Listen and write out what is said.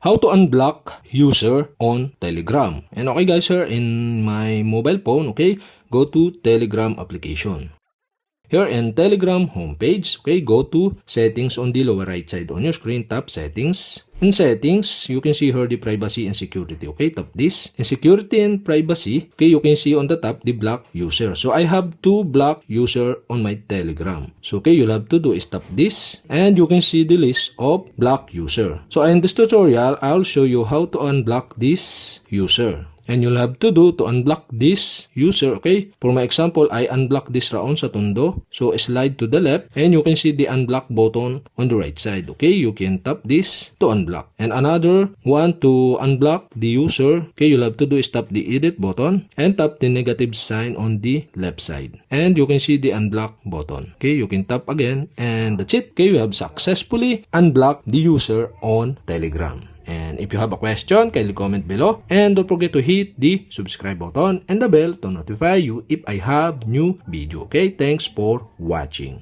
How to unblock user on Telegram. And okay guys, here in my mobile phone, okay, go to Telegram application. Here in Telegram homepage, okay, go to settings on the lower right side on your screen, tap settings. In settings, you can see here the privacy and security, okay, tap this. In security and privacy, okay, you can see on the top the block user. So I have two block user on my Telegram. So okay, you'll have to do is tap this and you can see the list of block user. So in this tutorial, I'll show you how to unblock this user. And you'll have to do to unblock this user, okay? For my example, I unblock this Raon sa Tondo. So, slide to the left and you can see the unblock button on the right side, okay? You can tap this to unblock. And another one to unblock the user, okay? You'll have to do is tap the edit button and tap the negative sign on the left side. And you can see the unblock button, okay? You can tap again and that's it, okay? You have successfully unblocked the user on Telegram. And if you have a question, kindly comment below. And don't forget to hit the subscribe button and the bell to notify you if I have new video. Okay, thanks for watching.